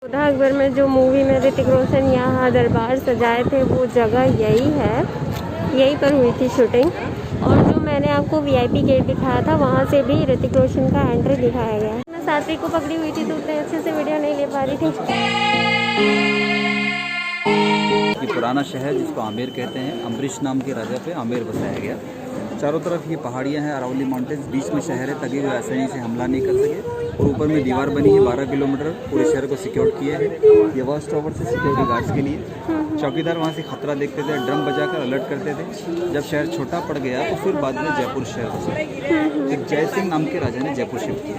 योद्धा अकबर में जो मूवी में ऋतिक रोशन यहाँ दरबार सजाए थे वो जगह यही है, यहीं पर हुई थी शूटिंग। और जो मैंने आपको वीआईपी गेट दिखाया था वहाँ से भी ऋतिक रोशन का एंट्री दिखाया गया है। मैं सात्विक को पकड़ी हुई थी तो उतने अच्छे से वीडियो नहीं ले पा रही थी। ये पुराना शहर जिसको आमेर कहते हैं, अम्बरीश नाम के राजा पे आमेर बसाया गया। चारों तरफ ये पहाड़ियाँ हैं, अरावली माउंटेन्स, बीच में शहर है ताकि वो आसानी से हमला नहीं कर सके। और ऊपर में दीवार बनी है 12 किलोमीटर, पूरे शहर को सिक्योर किए हैं। ये वॉच टावर से सिक्योरिटी गार्ड्स के लिए। चौकीदार वहाँ से खतरा देखते थे, ड्रम बजाकर अलर्ट करते थे। जब शहर छोटा पड़ गया तो फिर बाद में जयपुर शहर बसा। एक जय सिंह नाम के राजा ने जयपुर शिफ्ट किया।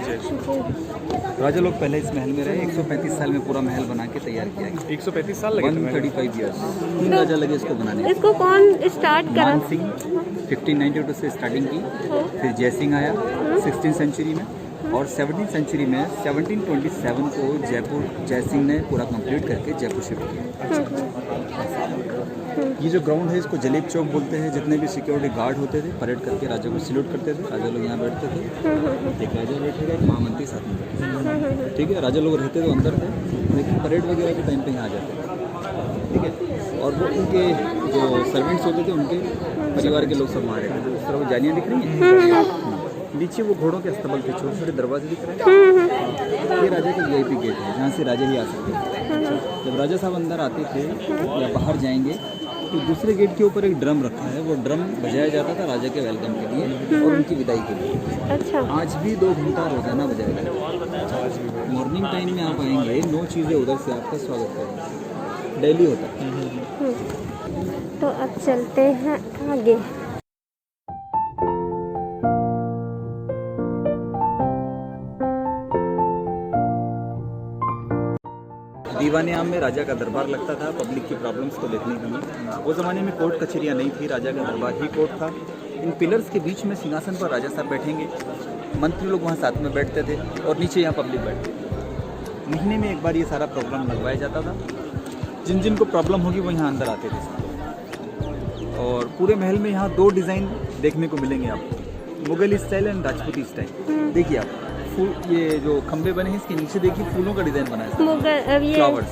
राजा लोग पहले इस महल में रहे। 135 साल में पूरा महल बना के तैयार किया गया। 135 साल लगे? 135 ईयर्स। 3 राजा लगे इसको बनाने। इसको कौन स्टार्ट करा? मान सिंह 1592 से स्टार्टिंग की, फिर जय सिंह आया 16th सेंचुरी में, और 17th सेंचुरी में 1727 को जय सिंह ने पूरा कंप्लीट करके जयपुर शिफ्ट किया। ये जो ग्राउंड है इसको जलेब चौक बोलते हैं। जितने भी सिक्योरिटी गार्ड होते थे परेड करके राजा को सैल्यूट करते थे। राजा लोग यहाँ बैठते थे, एक राजा बैठेगा, एक महामंत्री साथ में बैठेगा, ठीक है। राजा लोग रहते तो अंदर थे, लेकिन परेड वगैरह के टाइम पे यहाँ आ जाते थे, ठीक है। और वो उनके जो सर्वेंट्स होते थे उनके परिवार के लोग सब वहाँ रहते थे। उस तरह वो जालियाँ दिख रही हैं, नीचे वो घोड़ों के अस्तबल थे, छोटे छोटे दरवाजे दिख रहे हैं। ये राजा का वीआईपी गेट है, जहाँ से राजा ही आ सकते थे। जब राजा साहब अंदर आते थे या बाहर जाएंगे तो दूसरे गेट के ऊपर एक ड्रम रखा है, वो ड्रम बजाया जाता था राजा के वेलकम के लिए और उनकी विदाई के लिए। अच्छा। आज भी 2 घंटा रोजाना बजाया जाता। मॉर्निंग टाइम में आप आएंगे, 9 चीज़ें उधर से आपका स्वागत करेंगे, डेली होता है। तो अब चलते हैं आगे। दीवाने आम में राजा का दरबार लगता था पब्लिक की प्रॉब्लम्स को देखने के लिए। वो ज़माने में कोर्ट कचहरियाँ नहीं थी, राजा का दरबार ही कोर्ट था। इन पिलर्स के बीच में सिंहासन पर राजा साहब बैठेंगे, मंत्री लोग वहाँ साथ में बैठते थे और नीचे यहाँ पब्लिक बैठती थी। महीने में एक बार ये सारा प्रोग्राम लगवाया जाता था। जिन जिन को प्रॉब्लम होगी वो यहाँ अंदर आते थे। और पूरे महल में यहाँ 2 डिज़ाइन देखने को मिलेंगे आपको, मुगल स्टाइल एंड राजपूती स्टाइल। देखिए आप फूल, ये जो खंबे बने हैं इसके नीचे देखिए फूलों का डिजाइन बना है, फ्लावर्स।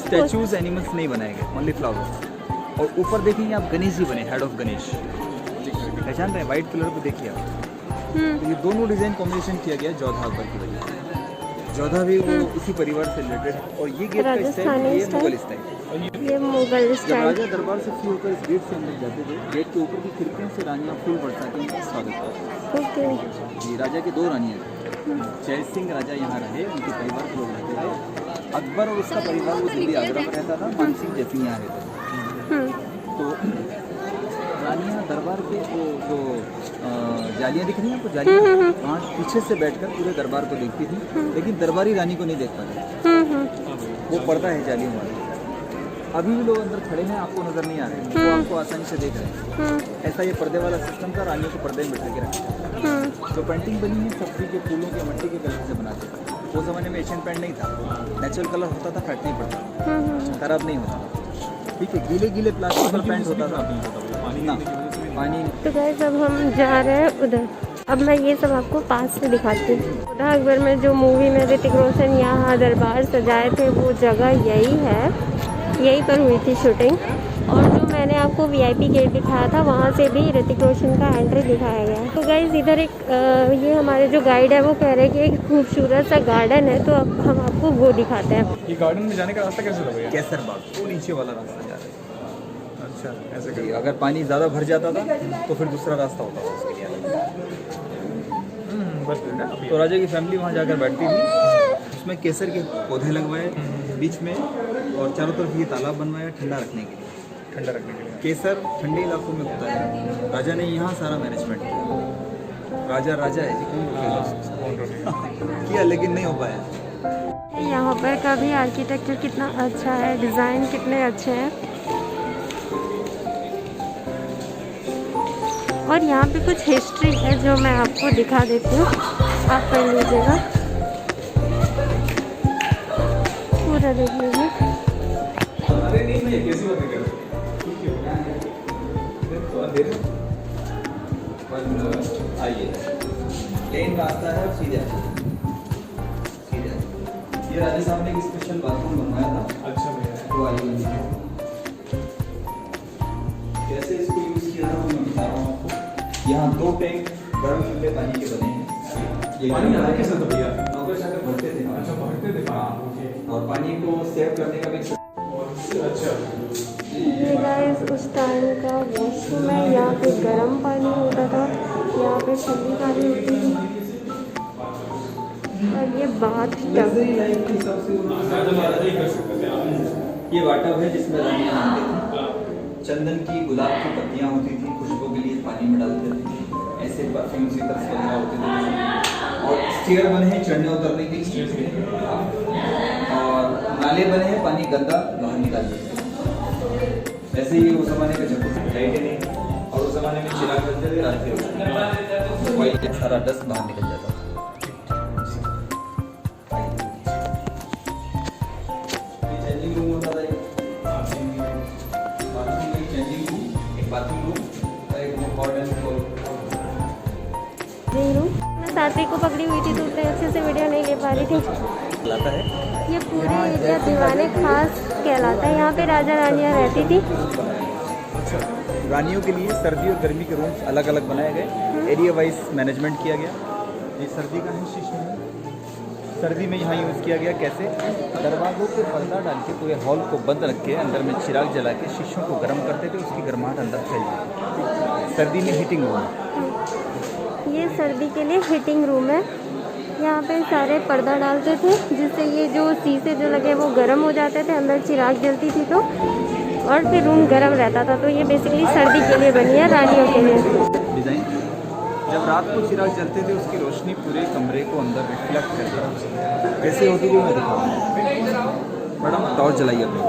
स्टैचूज एनिमल्स नहीं बनाए गए, ओनली फ्लावर्स। और ऊपर देखेंगे आप गणेश जी बने, हेड ऑफ गणेश, पहचान रहे हैं, व्हाइट कलर पे देखिए आप। तो ये दोनों डिजाइन कॉम्बिनेशन किया गया जोधा अकबर की वजह से। जोधा भी वो इसी परिवार से रिलेटेड है। और ये गेट का स्टाइल ये मुगल स्टाइल, ये मुगल स्टाइल। राजा दरबार से फ्री होकर इस गेट से अंदर जाते थे, गेट के ऊपर की खिड़कियों से रानियाँ फूल बरसा के उनका स्वागत करते थे। ये राजा के 2 रानियाँ थी। जय सिंह राजा यहाँ रहे, उनके परिवार के लोग रहते थे। अकबर और उसका परिवार वो दिल्ली आगरा में रहता था, मान सिंह जय सिंह यहाँ रहते थे। तो रानियाँ दरबार के जो जालियाँ दिख रही हैं आपको, जालियाँ वहाँ पीछे से बैठकर पूरे दरबार को देखती थी, लेकिन दरबारी रानी को नहीं देख पाती। वो पर्दा है जालियों वाला। अभी भी लोग अंदर खड़े हैं, आपको नजर नहीं आ रहे, वो आपको आसानी से देख रहे हैं। ऐसा ये पर्दे वाला सिस्टम था, रानियों को पर्दे में बैठा के रखा। जो पेंटिंग बनी है सब्जी के फूलों के मिट्टी के कलर से बनाते थे। वो ज़माने में एशियन पेंट नहीं था, नेचुरल कलर होता था, फैट नहीं पड़ता, खराब नहीं होता। ठीक है, गीले गीले प्लास्टिक का पेंट होता था, पानी। तो गाइस अब हम जा रहे हैं उधर। अब मैं ये सब आपको पास से दिखाती हूँ। योद्धा अकबर में जो मूवी में ऋतिक रोशन यहाँ दरबार सजाए थे वो जगह यही है, यहीं पर हुई थी शूटिंग। और जो मैंने आपको वीआईपी गेट दिखाया था वहाँ से भी ऋतिक रोशन का एंट्री दिखाया गया है। तो गाइस इधर एक ये हमारे जो गाइड है वो कह रहे हैं कि एक खूबसूरत सा गार्डन है, तो अब हम आपको वो दिखाते हैं। ये गार्डन में जाने का रास्ता कैसे था? केसर बाग, वो नीचे वाला रास्ता जा रहा है। अच्छा, ऐसे कि अगर पानी ज़्यादा भर जाता था तो फिर दूसरा रास्ता होता था उसके लिए। तो राजा की फैमिली वहाँ जाकर बैठती थी। उसमें केसर के पौधे लगवाए बीच में, और चारों तरफ ये तालाब बनवाया ठंडा रखने के लिए। केसर ठंडे इलाकों में होता है, राजा ने यहाँ सारा मैनेजमेंट किया। राजा है जी, कौन किया, लेकिन नहीं हो पाया। यहाँ पर का भी आर्किटेक्चर कितना अच्छा है, डिज़ाइन कितने अच्छे हैं। और यहाँ पे कुछ हिस्ट्री है जो मैं आपको दिखा देती हूँ, आप पढ़ लीजिएगा, पूरा देख लीजिए। आइए, प्लेन रास्ता है, सीधे ये राजा साहब ने एक स्पेशल बाथरूम मोटे गर्म ठंडे पानी के बने हैं। ये पानी आगे कैसे तो भैया नौकर चाकर भरते थे। अच्छा भरते थे। हाँ और पानी को सेव करने का भी। अच्छा ये गाइस उस टाइम का वॉशरूम है। यहाँ पे गर्म पानी होता था, यहाँ पे ठंडी पानी होती थी और ये बाथ टब। ये वाटब है जिसमें रानी नहाते थे। चंदन की गुलाब की पत्तियां होती थी, खुशबू के लिए पानी में डालते थे। ऐसे परफ्यूम की तरह वगैरह होते थे। और स्टेयर बने हैं चढ़ने उतरने के लिए और नाले बने हैं पानी गंदा बाहर निकाल देते। ऐसे ही उस जमाने का जब लाइटें नहीं और उस जमाने में चिराग जलते थे रात में सारा डस्ट बाहर निकल जाता था। चेंजिंग रूम होता था, चेंजिंग रूम, एक बाथरूम रूम और एक मॉडर्न मैं साथी को पकड़ी हुई थी तो उतने अच्छे से वीडियो नहीं ले पा रही थी। कहलाता है। ये पूरे एरिया दीवाने खास कहलाता है। यहाँ पे राजा रानियाँ रहती थी। रानियों के लिए सर्दी और गर्मी के रूम्स अलग अलग बनाए गए, एरिया वाइज मैनेजमेंट किया गया। ये सर्दी का है शीशे में, सर्दी में यहाँ यूज़ किया गया कैसे, दरवाज़ों पे पर्दा डाल के पूरे हॉल को बंद रख के अंदर में चिराग जला के शीशों को गर्म करते थे, उसकी गर्माहट अंदर फैल जाती। सर्दी में हीटिंग रूम। ये सर्दी के लिए हीटिंग रूम है। यहाँ पे सारे पर्दा डालते थे जिससे ये जो शीशे जो लगे वो गर्म हो जाते थे, अंदर चिराग जलती थी तो, और फिर रूम गर्म रहता था। तो ये बेसिकली सर्दी के लिए बनी है, रानियों के लिए। डिज़ाइन जब रात को चिराग जलते थे उसकी रोशनी पूरे कमरे को अंदर रिफ्लेक्ट करती थी। कैसे होती थी मैं दिखाऊंगा। मैडम टॉर्च जलाइए अपने।